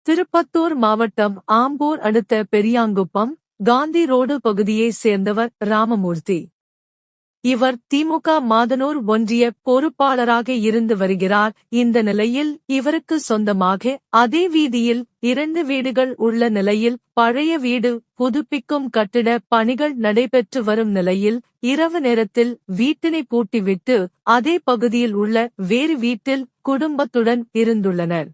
திருப்பத்தூர் மாவட்டம் ஆம்பூர் அடுத்த பெரியாங்குப்பம், காந்தி ரோடு பகுதியைச் சேர்ந்தவர் ராமமூர்த்தி. இவர் திமுக மாதனூர் ஒன்றிய பொறுப்பாளராக இருந்து வருகிறார். இந்த நிலையில் இவருக்கு சொந்தமாக அதே வீதியில் 2 வீடுகள் உள்ள நிலையில் பழைய வீடு புதுப்பிக்கும் கட்டிட பணிகள் நடைபெற்று வரும் நிலையில் இரவு நேரத்தில் வீட்டினை பூட்டிவிட்டு அதே பகுதியில் உள்ள வேறு வீட்டில் குடும்பத்துடன் இருந்துள்ளனர்.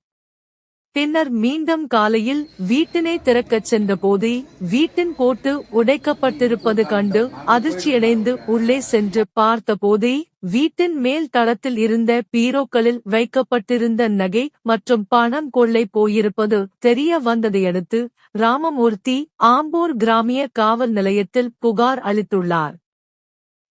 பின்னர் மீண்டும் காலையில் வீட்டினை திறக்கச் சென்றபோது வீட்டின் பூட்டு உடைக்கப்பட்டிருப்பது கண்டு அதிர்ச்சியடைந்து உள்ளே சென்று பார்த்தபோது வீட்டின் மேல் தளத்தில் இருந்த பீரோக்களில் வைக்கப்பட்டிருந்த நகை மற்றும் பணம் கொள்ளை போயிருப்பது தெரிய வந்ததையடுத்து ராமமூர்த்தி ஆம்பூர் கிராமிய காவல் நிலையத்தில் புகார் அளித்துள்ளார்.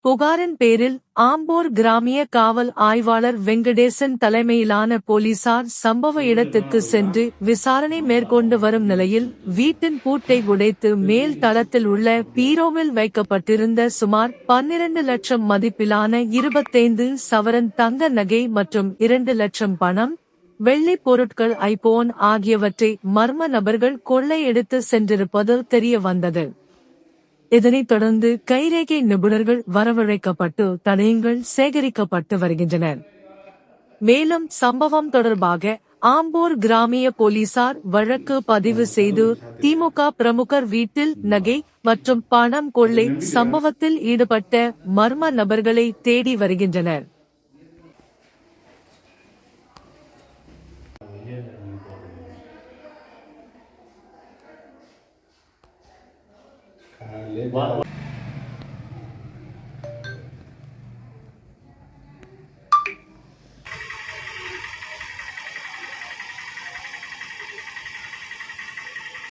புகாரின் பேரில் ஆம்பூர் கிராமிய காவல் ஆய்வாளர் வெங்கடேசன் தலைமையிலான போலீசார் சம்பவ இடத்துக்கு சென்று விசாரணை மேற்கொண்டு வரும் நிலையில் வீட்டின் பூட்டை உடைத்து மேல் தளத்தில் உள்ள பீரோவில் வைக்கப்பட்டிருந்த சுமார் 12 லட்சம் மதிப்பிலான 25 சவரன் தங்க நகை மற்றும் 2 லட்சம் பணம், வெள்ளி பொருட்கள், ஐபோன் ஆகியவற்றை மர்ம நபர்கள் கொள்ளையடித்து சென்றிருப்பது தெரிய வந்தது. இதனைத் தொடர்ந்து கைரேகை நிபுணர்கள் வரவழைக்கப்பட்டு தடயங்கள் சேகரிக்கப்பட்டு வருகின்றனர். மேலும் சம்பவம் தொடர்பாக ஆம்பூர் கிராமிய போலீசார் வழக்கு பதிவு செய்து திமுக பிரமுகர் வீட்டில் நகை மற்றும் பணம் கொள்ளை சம்பவத்தில் ஈடுபட்ட மர்ம நபர்களை தேடி வருகின்றனர். Wow.